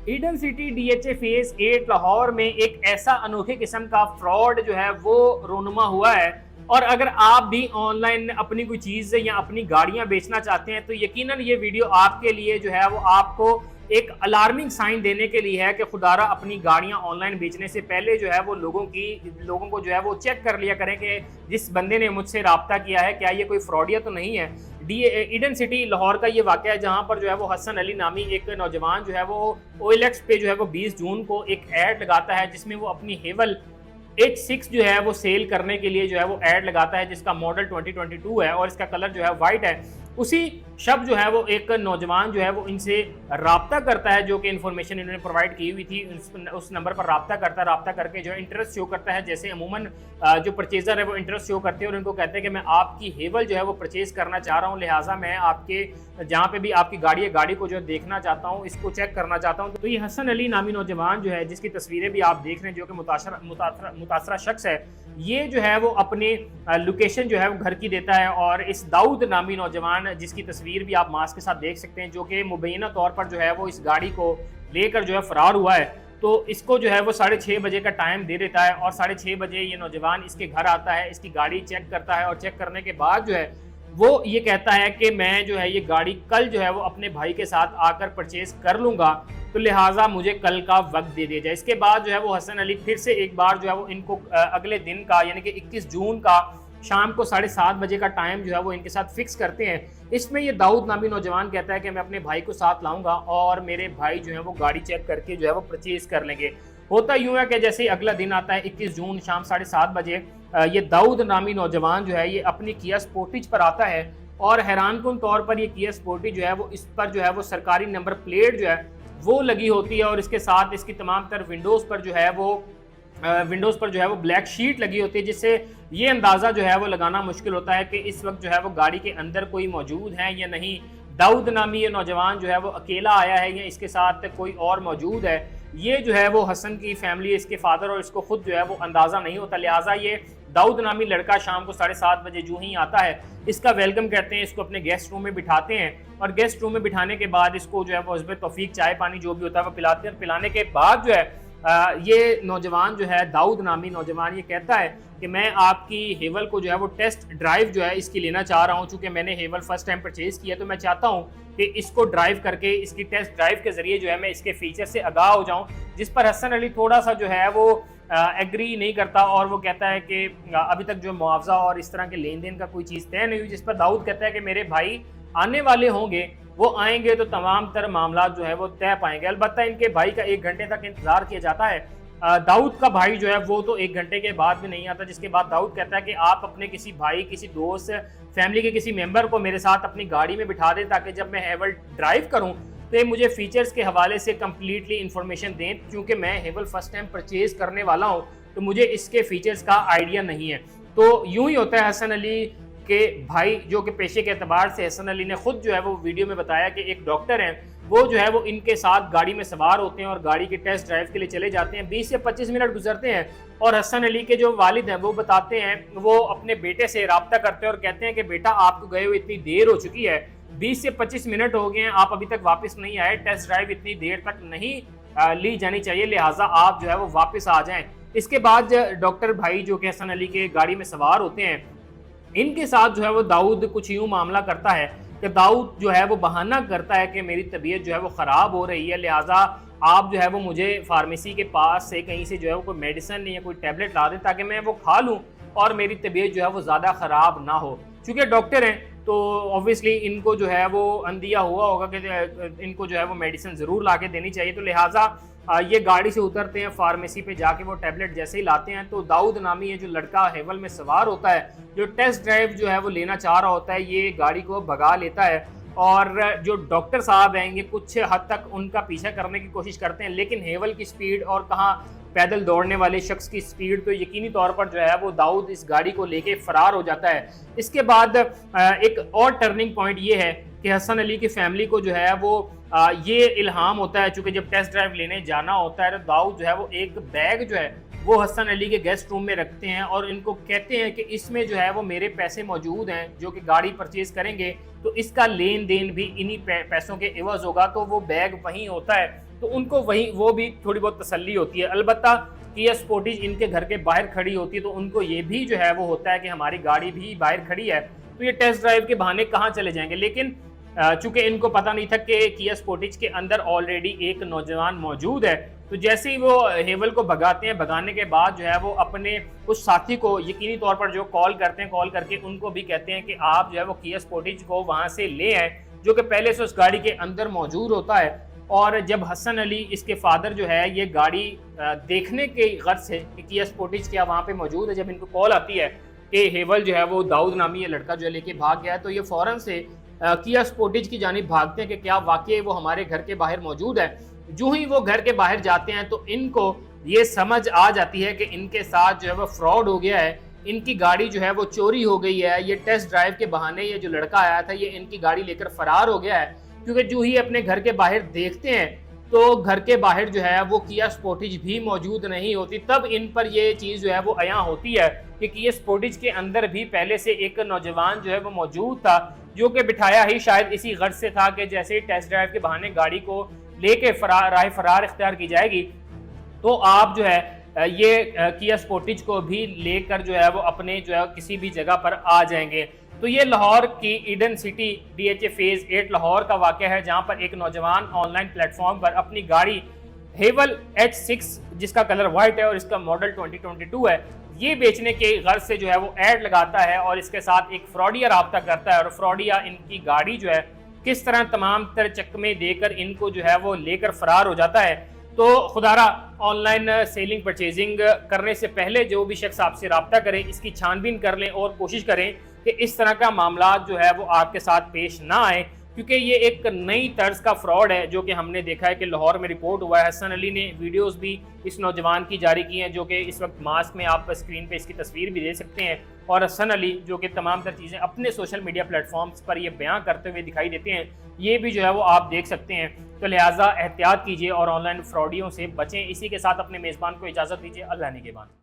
Eden city DHA phase 8 Lahore में एक ऐसा अनोखे किस्म का फ्रॉड जो है वो रोनुमा हुआ है। और अगर आप भी ऑनलाइन अपनी कोई चीज़ या अपनी गाड़ियां बेचना चाहते हैं तो यकीनन ये वीडियो आपके लिए जो है वो आपको एक अलार्मिंग साइन देने के लिए है कि खुदारा अपनी गाड़ियां ऑनलाइन बेचने से पहले जो है वो लोगों को जो है वो चेक कर लिया करें कि जिस बंदे ने मुझसे रब्ता किया है क्या ये कोई फ्रॉडिया तो नहीं है। ईडन सिटी लाहौर का ये वाक़या है जहां पर जो है वो हसन अली नामी एक नौजवान जो है वो OLX पे जो है वो 20 जून को एक ऐड लगाता है जिसमें वो अपनी हेवल H6 जो है वो सेल करने के लिए जो है वो ऐड लगाता है जिसका मॉडल 2022 है और इसका कलर जो है वाइट है। उसी शब्द जो है वो एक नौजवान जो है वो इनसे रब्ता करता है, जो कि इन्फॉर्मेशन इन्होंने प्रोवाइड की हुई थी उस नंबर पर रब्ता करके जो है इंटरेस्ट शो करता है। जैसे अमूमन जो परचेजर है वो इंटरेस्ट शो करते हैं और उनको कहते हैं कि मैं आपकी हेवल जो है वो परचेज करना चाह रहा हूँ, लिहाजा मैं आपके जहाँ पे भी आपकी गाड़ी है गाड़ी को जो है देखना चाहता हूँ, इसको चेक करना चाहता हूँ। तो ये हसन अली नामी नौजवान जो है जिसकी तस्वीरें भी आप देख रहे हैं, जो कि मुतासरा शख्स है, ये जो है वो अपनी लोकेशन जो है वो घर की देता है। और इस दाऊद नामी नौजवान जिसकी तस्वीर भी आप मास्क के साथ देख सकते हैं, जो कि मुबैना तौर पर जो है वो इस गाड़ी को लेकर जो है फरार हुआ है, तो इसको जो है वो 6:30 बजे का टाइम दे देता है और 6:30 बजे ये नौजवान इसके घर आता है, इसकी गाड़ी चेक करता है और चेक करने के बाद जो है वो ये कहता है कि मैं जो है ये गाड़ी कल जो है वो अपने भाई के साथ आकर परचेज कर लूँगा, तो लिहाजा मुझे कल का वक्त दे दिया जाए। इसके बाद जो है वो हसन अली फिर से एक बार जो है वो इनको अगले दिन का यानी कि 21 जून का शाम को 7:30 बजे का टाइम जो है वो इनके साथ फिक्स करते हैं। इसमें ये दाऊद नामी नौजवान कहता है कि मैं अपने भाई को साथ लाऊंगा और मेरे भाई जो है वो गाड़ी चेक करके जो है वो परचेज कर लेंगे। होता यूँ है कि जैसे ही अगला दिन आता है 21 जून शाम 7:30 बजे ये दाऊद नामी नौजवान जो है ये अपनी किया स्पोर्टिज पर आता है और हैरानकुन तौर पर ये किया स्पोर्टिज जो है वो इस पर जो है वो सरकारी नंबर प्लेट जो है वो लगी होती है और इसके साथ इसकी तमाम तर विंडोज़ पर जो है वो ब्लैक शीट लगी होती है, जिससे ये अंदाज़ा जो है वो लगाना मुश्किल होता है कि इस वक्त जो है वो गाड़ी के अंदर कोई मौजूद है या नहीं। दाऊद नामी ये नौजवान जो है वो अकेला आया है या इसके साथ कोई और मौजूद है, ये जो है वो हसन की फैमिली, इसके फादर और इसको खुद जो है वो अंदाज़ा नहीं होता। लिहाजा ये दाऊद नामी लड़का शाम को 7:30 बजे जो ही आता है, इसका वेलकम करते हैं, इसको अपने गेस्ट रूम में बिठाते हैं और गेस्ट रूम में बिठाने के बाद इसको जो है वो हस्बे तौफीक चाय पानी जो भी होता है वो पिलाते हैं। पिलाने के बाद जो है ये नौजवान जो है दाऊद नामी नौजवान ये कहता है कि मैं आपकी हेवल को जो है वो टेस्ट ड्राइव जो है इसकी लेना चाह रहा हूँ। चूँकि मैंने हेवल फर्स्ट टाइम परचेज किया तो मैं चाहता हूँ कि इसको ड्राइव करके इसकी टेस्ट ड्राइव के ज़रिए जो है मैं इसके फीचर से आगाह हो जाऊँ, जिस पर हसन अली थोड़ा सा जो है वो एग्री नहीं करता और वो कहता है कि अभी तक जो मुआवजा और इस तरह के लेन देन का कोई चीज़ तय नहीं हुई। जिस पर दाऊद कहता है कि मेरे भाई आने वाले होंगे, वो आएंगे तो तमाम तर मामला जो है वो तय पाएंगे। अलबत्ता इनके भाई का 1 घंटे तक इंतजार किया जाता है। दाऊद का भाई जो है वो तो 1 घंटे के बाद भी नहीं आता, जिसके बाद दाऊद कहता है कि आप अपने किसी भाई, किसी दोस्त, फैमिली के किसी मेंबर को मेरे साथ अपनी गाड़ी में बिठा दें ताकि जब मैं हेवल ड्राइव करूं तो ये मुझे फीचर्स के हवाले से कम्प्लीटली इन्फॉर्मेशन दें, क्योंकि मैं हेवल फर्स्ट टाइम परचेज करने वाला हूं तो मुझे इसके फीचर्स का आइडिया नहीं है। तो यूं ही होता है हसन अली के भाई, जो कि पेशे के अतबार से हसन अली ने खुद जो है वो वीडियो में बताया कि एक डॉक्टर हैं, वो जो है वो इनके साथ गाड़ी में सवार होते हैं और गाड़ी के टेस्ट ड्राइव के लिए चले जाते हैं। 20 से 25 मिनट गुजरते हैं और हसन अली के जो वालिद हैं वो बताते हैं, वो अपने बेटे से रब्ता करते हैं और कहते हैं कि बेटा आपको गए हुए इतनी देर हो चुकी है, 20 से 25 मिनट हो गए हैं, आप अभी तक वापस नहीं आए, टेस्ट ड्राइव इतनी देर तक नहीं ली जानी चाहिए, लिहाजा आप जो है वो वापस आ जाएं। इसके बाद डॉक्टर भाई जो कि हसन अली के गाड़ी में सवार होते हैं, इनके साथ जो है वो दाऊद कुछ यूँ मामला करता है कि दाऊद जो है वो बहाना करता है कि मेरी तबीयत जो है वो ख़राब हो रही है, लिहाजा आप जो है वो मुझे फार्मेसी के पास से कहीं से जो है वो कोई मेडिसिन या कोई टैबलेट ला दें ताकि मैं वो खा लूँ और मेरी तबीयत जो है वो ज़्यादा ख़राब ना हो। चूँकि डॉक्टर हैं तो ऑब्वियसली इनको जो है वो अंदिया हुआ होगा कि इनको जो है वो मेडिसिन ज़रूर ला के देनी चाहिए, तो लिहाजा ये गाड़ी से उतरते हैं, फार्मेसी पे जाके वो टैबलेट जैसे ही लाते हैं तो दाऊद नामी ये जो लड़का हेवल में सवार होता है, जो टेस्ट ड्राइव जो है वो लेना चाह रहा होता है, ये गाड़ी को भगा लेता है और जो डॉक्टर साहब हैं ये कुछ हद तक उनका पीछा करने की कोशिश करते हैं, लेकिन हेवल की स्पीड और कहाँ पैदल दौड़ने वाले शख्स की स्पीड, तो यकीनी तौर पर जो है वो दाऊद इस गाड़ी को लेके फरार हो जाता है। इसके बाद एक और टर्निंग पॉइंट ये है कि हसन अली की फैमिली को जो है वो ये इल्हाम होता है, चूँकि जब टेस्ट ड्राइव लेने जाना होता है तो दाऊद जो है वो एक बैग जो है वो हसन अली के गेस्ट रूम में रखते हैं और इनको कहते हैं कि इसमें जो है वो मेरे पैसे मौजूद हैं जो कि गाड़ी परचेज करेंगे तो इसका लेन देन भी इन्हीं पैसों के एवज होगा। तो वो बैग वहीं होता है तो उनको वो भी थोड़ी बहुत तसल्ली होती है। अलबत्ता किया स्पोर्टेज इनके घर के बाहर खड़ी होती है तो उनको ये भी जो है वो होता है कि हमारी गाड़ी भी बाहर खड़ी है, तो ये टेस्ट ड्राइव के बहाने कहाँ चले जाएंगे। लेकिन चूंकि इनको पता नहीं था कि किया स्पोर्टेज के अंदर ऑलरेडी एक नौजवान मौजूद है, तो जैसे ही वो हेवल को भगाते हैं, भगाने के बाद जो है वो अपने उस साथी को यकीनी तौर पर जो कॉल करते हैं, कॉल करके उनको भी कहते हैं कि आप जो है वो किया स्पोर्टेज को वहाँ से ले आए, जो कि पहले से उस गाड़ी के अंदर मौजूद होता है। और जब हसन अली इसके फादर जो है ये गाड़ी देखने के गर्ज से कि किया स्पोर्टेज क्या वहाँ पे मौजूद है, जब इनको कॉल आती है कि हेवल जो है वो दाऊद नामी ये लड़का जो है लेके भाग गया है, तो ये फ़ौरन से किया स्पोर्टेज की जानिब भागते हैं कि क्या वाकई वो हमारे घर के बाहर मौजूद है। जो ही वो घर के बाहर जाते हैं तो इनको ये समझ आ जाती है कि इनके साथ जो है वो फ्रॉड हो गया है, इनकी गाड़ी जो है वो चोरी हो गई है। ये टेस्ट ड्राइव के बहाने ये जो लड़का आया था ये इनकी गाड़ी लेकर फरार हो गया है, क्योंकि जो ही अपने घर के बाहर देखते हैं तो घर के बाहर जो है वो किया स्पोर्टेज भी मौजूद नहीं होती। तब इन पर ये चीज़ जो है वो अयां होती है कि किया स्पोर्टेज के अंदर भी पहले से एक नौजवान जो है वो मौजूद था, जो कि बिठाया ही शायद इसी गर्ज से था कि जैसे ही टेस्ट ड्राइव के बहाने गाड़ी को लेके राह फरार इख्तियार की जाएगी तो आप जो है ये किया स्पोर्टेज को भी लेकर जो है वो अपने जो है किसी भी जगह पर आ जाएंगे। तो ये लाहौर की Eden city DHA phase 8 Lahore का वाक़या है, जहां पर एक नौजवान ऑनलाइन प्लेटफॉर्म पर अपनी गाड़ी हेवल H6 जिसका कलर वाइट है और इसका मॉडल 2022 है, ये बेचने के गर्ज से जो है वो ऐड लगाता है और इसके साथ एक फ्रॉडिया रब्ता करता है। और फ्रॉडिया इनकी गाड़ी जो है किस तरह तमाम तर चकमे देकर इनको जो है वो लेकर फरार हो जाता है। तो खुदारा ऑनलाइन सेलिंग परचेजिंग करने से पहले जो भी शख्स आपसे रब्ता करें, इसकी छानबीन कर लें और कोशिश करें कि इस तरह का मामला जो है वो आपके साथ पेश ना आए, क्योंकि ये एक नई तर्ज का फ्रॉड है जो कि हमने देखा है कि लाहौर में रिपोर्ट हुआ है। हसन अली ने वीडियोस भी इस नौजवान की जारी की हैं, जो कि इस वक्त मास्क में आप स्क्रीन पे इसकी तस्वीर भी दे सकते हैं। और हसन अली जो कि तमाम तर चीज़ें अपने सोशल मीडिया प्लेटफॉर्म्स पर ये बयां करते हुए दिखाई देते हैं, ये भी जो है वो आप देख सकते हैं। तो लिहाजा एहतियात कीजिए और ऑनलाइन फ्रॉडियों से बचें। इसी के साथ अपने मेज़बान को इजाज़त दीजिए। अल्लाह निगहबान।